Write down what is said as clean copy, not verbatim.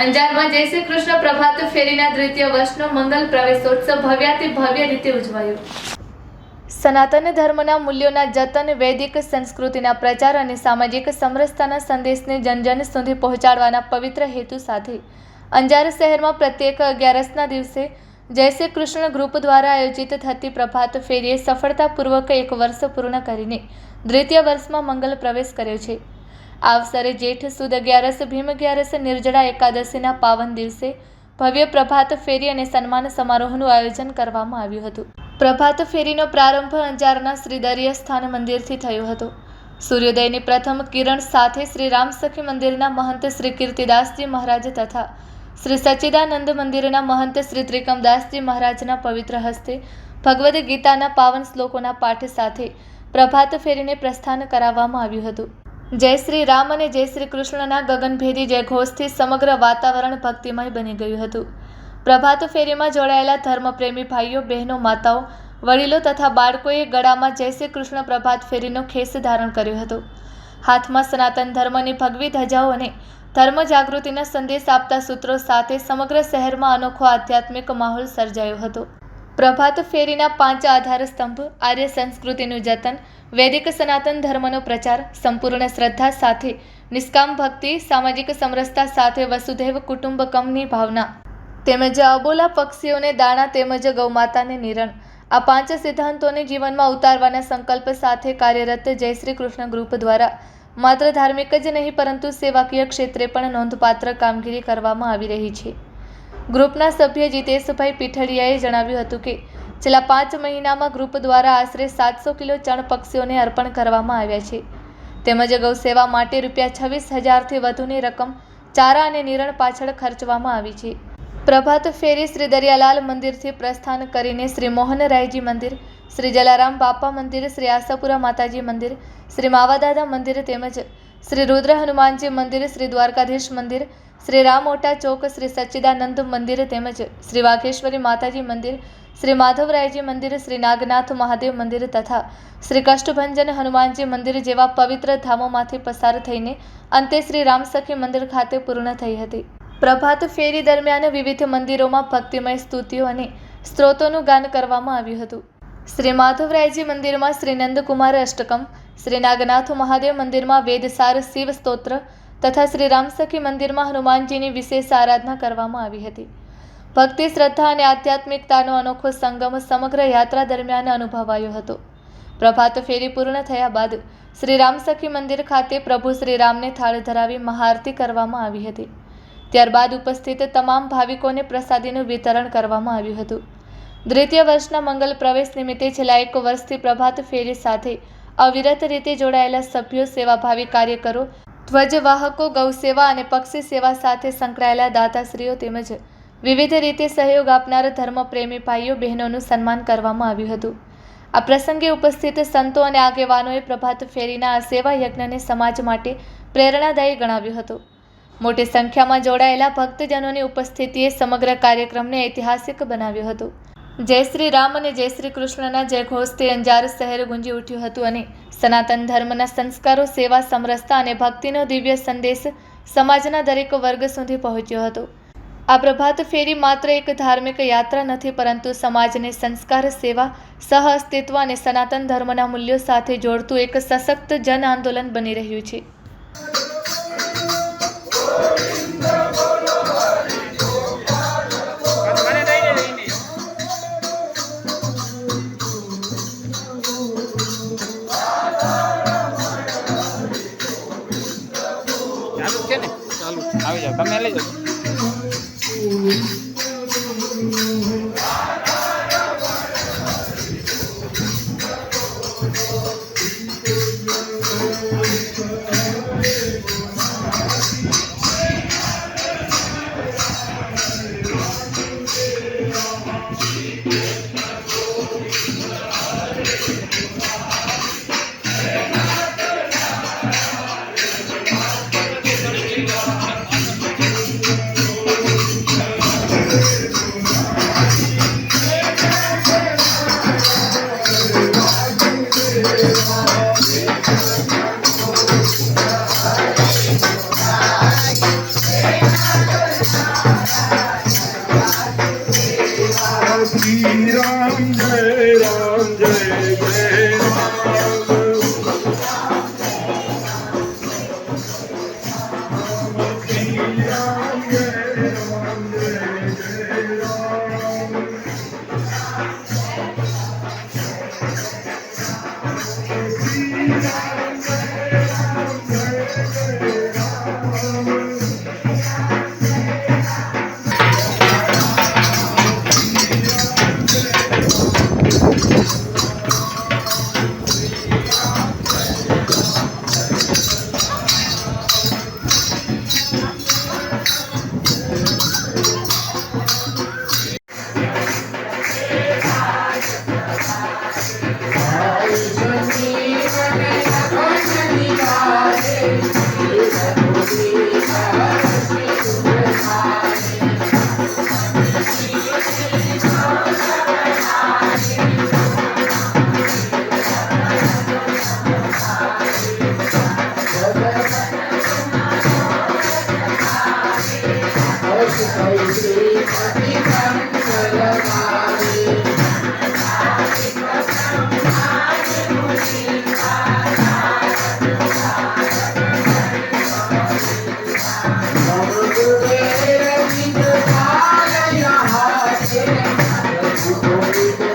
અંજારમાં જય શ્રી કૃષ્ણ પ્રભાત ફેરીના દ્વિતીય વર્ષનો મંગલ પ્રવેશોત્સવ ભવ્યાતિ ભવ્ય રીતે ઉજવાયો. સનાતન ધર્મના મૂલ્યોના જતન, વૈદિક સંસ્કૃતિના પ્રચાર અને સામાજિક સમરસતાના સંદેશને જન સુધી પહોંચાડવાના પવિત્ર હેતુ સાથે અંજાર શહેરમાં પ્રત્યેક 11ના દિવસે જય શ્રી કૃષ્ણ ગ્રુપ દ્વારા આયોજિત થતી પ્રભાત ફેરીએ સફળતાપૂર્વક 1 વર્ષ પૂર્ણ કરીને દ્વિતીય વર્ષમાં મંગલ પ્રવેશ કર્યો છે. આ અવસરે જેઠ સુદ 11 ભીમ 11 નિર્જળા એકાદશીના પાવન દિવસે ભવ્ય પ્રભાત ફેરી અને સન્માન સમારોહનું આયોજન કરવામાં આવ્યું હતું. પ્રભાત ફેરીનો પ્રારંભ અંજારના શ્રી દરિયા સ્થાન મંદિરથી થયો હતો. સૂર્યોદયની પ્રથમ કિરણ સાથે શ્રી રામસખી મંદિરના મહંત શ્રી કીર્તિદાસજી મહારાજ તથા શ્રી સચ્ચિદાનંદ મંદિરના મહંત શ્રી ત્રિકમદાસજી મહારાજના પવિત્ર હસ્તે ભગવદ્ ગીતાના પાવન શ્લોકોના પાઠ સાથે પ્રભાત ફેરીને પ્રસ્થાન કરાવવામાં આવ્યું હતું. જય શ્રી રામ અને જય શ્રી કૃષ્ણના ગગનભેદી જયઘોષથી સમગ્ર વાતાવરણ ભક્તિમય બની ગયું હતું. પ્રભાત ફેરીમાં જોડાયેલા ધર્મપ્રેમી ભાઈઓ, બહેનો, માતાઓ, વડીલો તથા બાળકોએ ગળામાં જય શ્રી કૃષ્ણ પ્રભાત ફેરીનો ખેસ ધારણ કર્યો હતો. હાથમાં સનાતન ધર્મની ભગવી ધજાઓ અને ધર્મ જાગૃતિના સંદેશ આપતા સૂત્રો સાથે સમગ્ર શહેરમાં અનોખો આધ્યાત્મિક માહોલ સર્જાયો હતો. પ્રભાત ફેરીના 5 આધાર સ્તંભ, આર્ય સંસ્કૃતિનું જતન, વૈદિક સનાતન ધર્મનો પ્રચાર, સંપૂર્ણ શ્રદ્ધા સાથે નિષ્કામ ભક્તિ, સામાજિક સમરસતા સાથે વસુધૈવ કુટુંબકમની ભાવના તેમજ અબોલા પક્ષીઓને દાણા તેમજ ગૌમાતાને નિરણ, આ 5 સિદ્ધાંતોને જીવનમાં ઉતારવાના સંકલ્પ સાથે કાર્યરત જય શ્રી કૃષ્ણ ગ્રુપ દ્વારા માત્ર ધાર્મિક જ નહીં પરંતુ સેવાકીય ક્ષેત્રે પણ નોંધપાત્ર કામગીરી કરવામાં આવી રહી છે. ગ્રુપના સભ્ય જીતેશભાઈ પીઠડિયાએ જણાવ્યું હતું કે છેલ્લા 5 મહિનામાં ગ્રુપ દ્વારા આશરે 700 કિલો ચણ પક્ષીઓને અર્પણ કરવામાં આવ્યા છે. તેમજ ગૌસેવા માટે ₹26,000થી વધુની રકમ ચારા અને નિરણ પાછળ ખર્ચવામાં આવી છે. પ્રભાત ફેરી શ્રી દરિયાલાલ મંદિરથી પ્રસ્થાન કરીને શ્રી મોહનરાયજી મંદિર, શ્રી જલારામ બાપા મંદિર, શ્રી આશાપુરા માતાજી મંદિર, શ્રી માવાદાદા મંદિર તેમજ શ્રી રુદ્ર હનુમાનજી મંદિર, શ્રી દ્વારકાધીશ મંદિર, શ્રી રામોટા ચોક, શ્રી સચ્ચિદાનંદ મંદિર તેમજ શ્રી વાઘેશ્વરી માતાજી મંદિર, શ્રી માધવરાયજી મંદિર, શ્રી નાગનાથ મહાદેવ મંદિર તથા શ્રી કષ્ટભંજન હનુમાનજી મંદિર જેવા પવિત્ર ધામોમાંથી પસાર થઈને અંતે શ્રી રામસખી મંદિર ખાતે પૂર્ણ થઈ હતી. પ્રભાત ફેરી દરમિયાન વિવિધ મંદિરોમાં ભક્તિમય સ્તુતિઓ અને સ્ત્રોતોનું ગાન કરવામાં આવ્યું હતું. શ્રી માધવરાયજી મંદિરમાં શ્રી નંદકુમાર અષ્ટકમ, શ્રી નાગનાથ મહાદેવ મંદિરમાં વેદસાર શિવ સ્તોત્ર તથા શ્રી રામસખી મંદિરમાં હનુમાનજીની વિશેષ આરાધના કરવામાં આવી હતી. ભક્તિ, શ્રદ્ધા અને આધ્યાત્મિકતાનો અનોખો સંગમ સમગ્ર યાત્રા દરમિયાન અનુભવાયો હતો. પ્રભાત ફેરી પૂર્ણ થયા બાદ શ્રી રામસખી મંદિર ખાતે પ્રભુ શ્રી રામને થાળ ધરાવી મહાઆરતી કરવામાં આવી હતી. ત્યારબાદ ઉપસ્થિત તમામ ભાવિકોને પ્રસાદીનું વિતરણ કરવામાં આવ્યું હતું. દ્વિતીય વર્ષના મંગલ પ્રવેશ નિમિત્તે છેલ્લા 1 વર્ષથી પ્રભાત ફેરી સાથે અવિરત રીતે જોડાયેલા સભ્યો, સેવાભાવી કાર્યકરો, ધ્વજવાહકો, ગૌસેવા અને પક્ષી સેવા સાથે સંકળાયેલા દાતાશ્રીઓ તેમજ વિવિધ રીતે સહયોગ આપનાર ધર્મપ્રેમી ભાઈઓ, બહેનોનું સન્માન કરવામાં આવ્યું હતું. આ પ્રસંગે ઉપસ્થિત સંતો અને આગેવાનોએ પ્રભાત ફેરીના આ સેવા યજ્ઞને સમાજ માટે પ્રેરણાદાયી ગણાવ્યો હતો. મોટી સંખ્યામાં જોડાયેલા ભક્તજનોની ઉપસ્થિતિએ સમગ્ર કાર્યક્રમને ઐતિહાસિક બનાવ્યો હતો. જય શ્રી રામ અને જય શ્રી કૃષ્ણના જયઘોષથી અંજાર શહેર ગુંજી ઉઠ્યું હતું અને સનાતન ધર્મના સંસ્કારો, સેવા, સમરસતા અને ભક્તિનો દિવ્ય સંદેશ સમાજના દરેક વર્ગ સુધી પહોંચ્યો હતો. આ પ્રભાત ફેરી માત્ર એક ધાર્મિક યાત્રા નથી પરંતુ સમાજને સંસ્કાર, સેવા, સહ અસ્તિત્વ અને સનાતન ધર્મના મૂલ્યો સાથે જોડતું એક સશક્ત જન આંદોલન બની રહ્યું છે. આવી જાઓ, તમે લઈ જાઓ. Thank you.